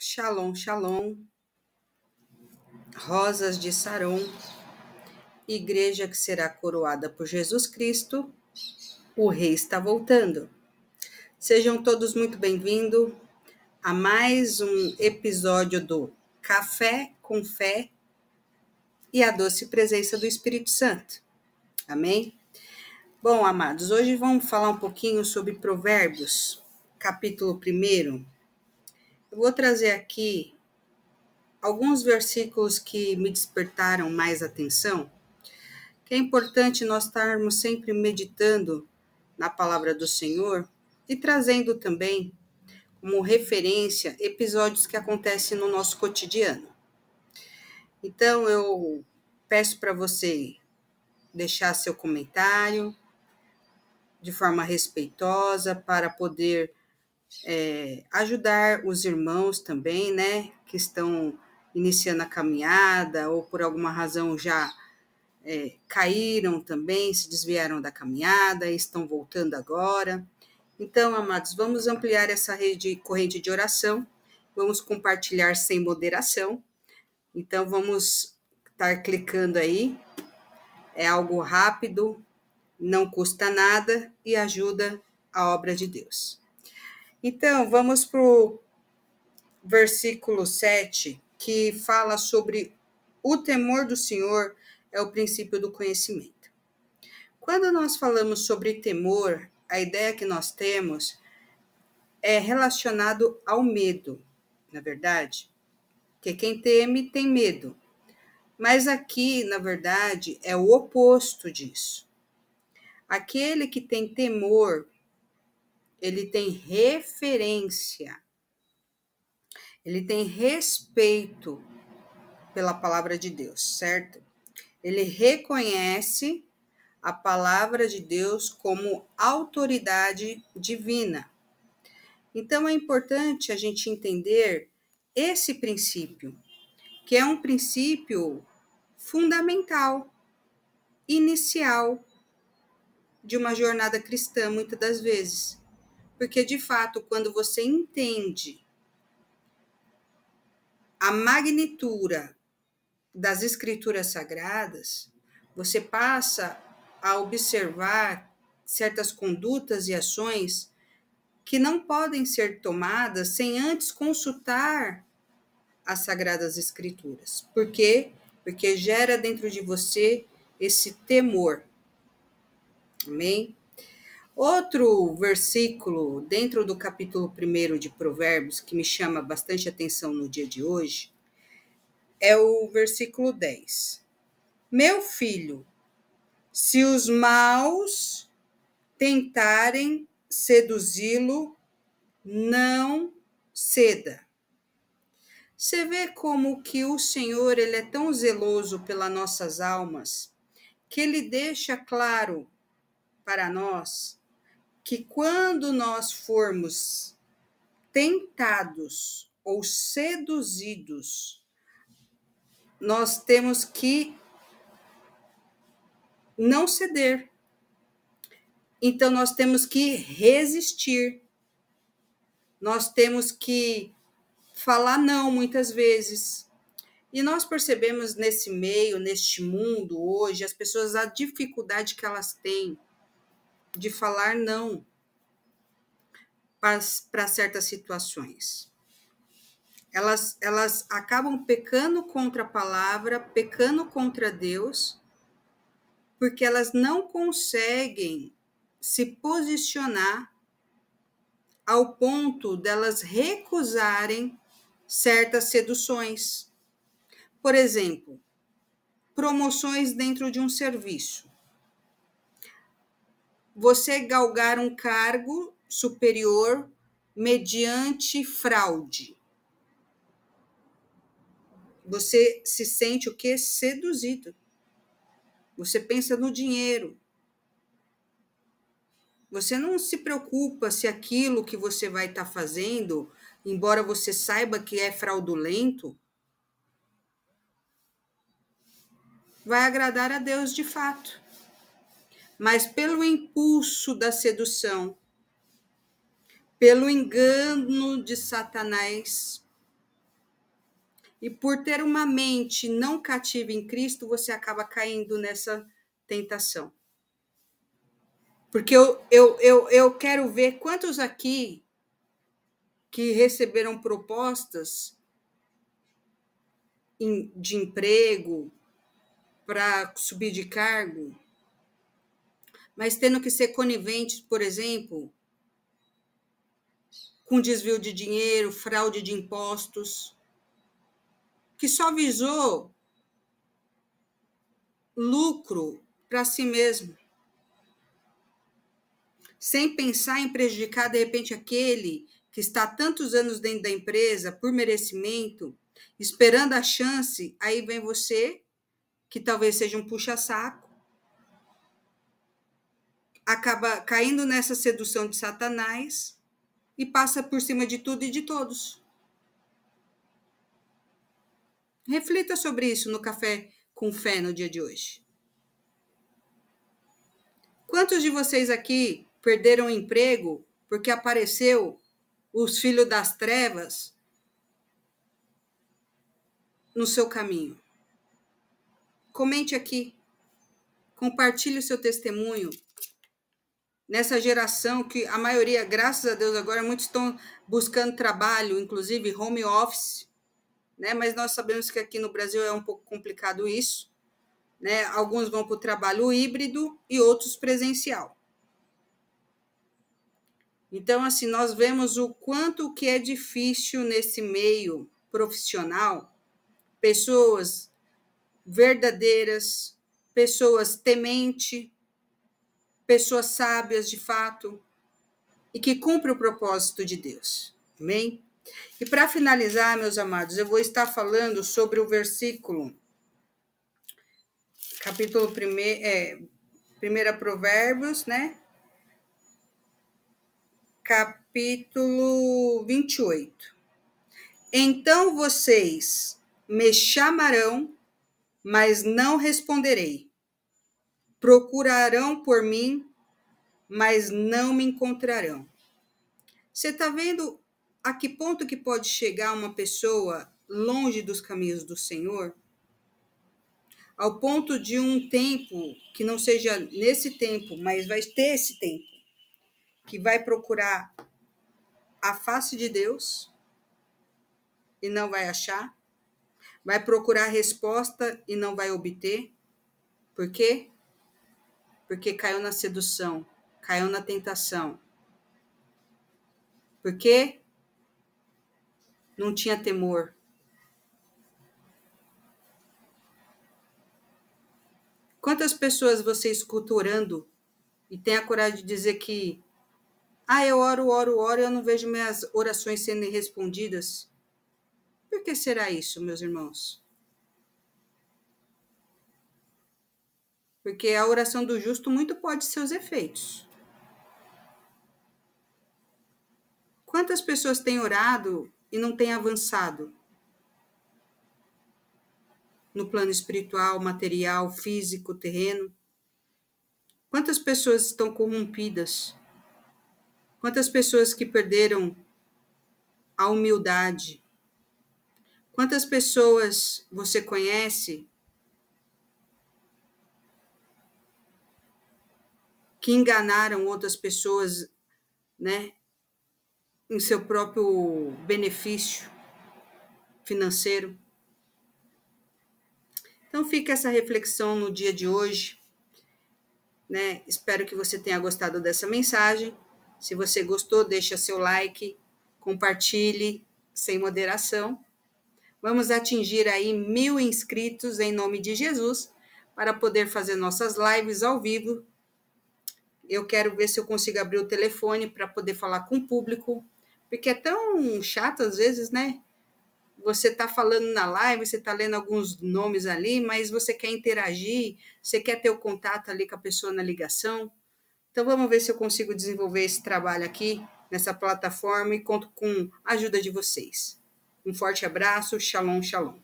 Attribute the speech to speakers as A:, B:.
A: Shalom, shalom, rosas de Saron, igreja que será coroada por Jesus Cristo, o Rei está voltando. Sejam todos muito bem-vindos a mais um episódio do Café com Fé e a doce presença do Espírito Santo. Amém? Bom, amados, hoje vamos falar um pouquinho sobre Provérbios, capítulo 1. Eu vou trazer aqui alguns versículos que me despertaram mais atenção, que é importante nós estarmos sempre meditando na palavra do Senhor e trazendo também como referência episódios que acontecem no nosso cotidiano. Então, eu peço para você deixar seu comentário de forma respeitosa para poder ajudar os irmãos também, né, que estão iniciando a caminhada ou por alguma razão já caíram também, se desviaram da caminhada e estão voltando agora. Então, amados, vamos ampliar essa corrente de oração, vamos compartilhar sem moderação. Então, vamos estar clicando aí, é algo rápido, não custa nada e ajuda a obra de Deus. Então, vamos para o versículo 7, que fala sobre o temor do Senhor é o princípio do conhecimento. Quando nós falamos sobre temor, a ideia que nós temos é relacionado ao medo, na verdade, porque quem teme tem medo. Mas aqui, na verdade, é o oposto disso. Aquele que tem temor, ele tem referência, ele tem respeito pela palavra de Deus, certo? Ele reconhece a palavra de Deus como autoridade divina. Então, é importante a gente entender esse princípio, que é um princípio fundamental, inicial de uma jornada cristã, muitas das vezes. Porque, de fato, quando você entende a magnitude das escrituras sagradas, você passa a observar certas condutas e ações que não podem ser tomadas sem antes consultar as sagradas escrituras. Por quê? Porque gera dentro de você esse temor. Amém? Outro versículo dentro do capítulo 1 de Provérbios que me chama bastante atenção no dia de hoje é o versículo 10. Meu filho, se os maus tentarem seduzi-lo, não ceda. Você vê como que o Senhor ele é tão zeloso pelas nossas almas, que ele deixa claro para nós que quando nós formos tentados ou seduzidos, nós temos que não ceder. Então, nós temos que resistir. Nós temos que falar não muitas vezes. E nós percebemos nesse meio, neste mundo hoje, as pessoas, a dificuldade que elas têm de falar não para certas situações. Elas acabam pecando contra a palavra, pecando contra Deus, porque elas não conseguem se posicionar ao ponto delas recusarem certas seduções. Por exemplo, promoções dentro de um serviço. Você galgar um cargo superior mediante fraude. Você se sente o quê? Seduzido. Você pensa no dinheiro. Você não se preocupa se aquilo que você vai estar fazendo, embora você saiba que é fraudulento, vai agradar a Deus de fato. Mas pelo impulso da sedução, pelo engano de Satanás, E por ter uma mente não cativa em Cristo, você acaba caindo nessa tentação. Porque eu quero ver quantos aqui que receberam propostas de emprego para subir de cargo, mas tendo que ser coniventes, por exemplo, com desvio de dinheiro, fraude de impostos, que só visou lucro para si mesmo, sem pensar em prejudicar, de repente, aquele que está há tantos anos dentro da empresa, por merecimento, esperando a chance, aí vem você, que talvez seja um puxa-saco, acaba caindo nessa sedução de Satanás e passa por cima de tudo e de todos. Reflita sobre isso no Café com Fé no dia de hoje. Quantos de vocês aqui perderam o emprego porque apareceu os filhos das trevas no seu caminho? Comente aqui. Compartilhe o seu testemunho. Nessa geração que a maioria, graças a Deus, agora muitos estão buscando trabalho, inclusive home office, né? Mas nós sabemos que aqui no Brasil é um pouco complicado isso, né? Alguns vão para o trabalho híbrido e outros presencial. Então, assim, nós vemos o quanto que é difícil nesse meio profissional, pessoas verdadeiras, pessoas tementes, pessoas sábias de fato, e que cumprem o propósito de Deus. Amém? E para finalizar, meus amados, eu vou estar falando sobre o versículo, capítulo 1 Provérbios, né? Capítulo 28. Então vocês me chamarão, mas não responderei. Procurarão por mim, mas não me encontrarão. Você está vendo a que ponto que pode chegar uma pessoa longe dos caminhos do Senhor? Ao ponto de um tempo, que não seja nesse tempo, mas vai ter esse tempo, que vai procurar a face de Deus e não vai achar, vai procurar resposta e não vai obter. Por quê? Porque caiu na sedução, caiu na tentação. Por quê? Não tinha temor. Quantas pessoas você escuta orando e tem a coragem de dizer que eu oro, e eu não vejo minhas orações sendo respondidas? Por que será isso, meus irmãos? Porque a oração do justo muito pode ser os efeitos. Quantas pessoas têm orado e não têm avançado? No plano espiritual, material, físico, terreno. Quantas pessoas estão corrompidas? Quantas pessoas que perderam a humildade? Quantas pessoas você conhece que enganaram outras pessoas, né, em seu próprio benefício financeiro? Então fica essa reflexão no dia de hoje, né? Espero que você tenha gostado dessa mensagem. Se você gostou, deixa seu like, compartilhe sem moderação. Vamos atingir aí 1000 inscritos em nome de Jesus para poder fazer nossas lives ao vivo. Eu quero ver se eu consigo abrir o telefone para poder falar com o público, porque é tão chato às vezes, né? Você está falando na live, você está lendo alguns nomes ali, mas você quer interagir, você quer ter o contato ali com a pessoa na ligação. Então, vamos ver se eu consigo desenvolver esse trabalho aqui, nessa plataforma, e conto com a ajuda de vocês. Um forte abraço, shalom, shalom.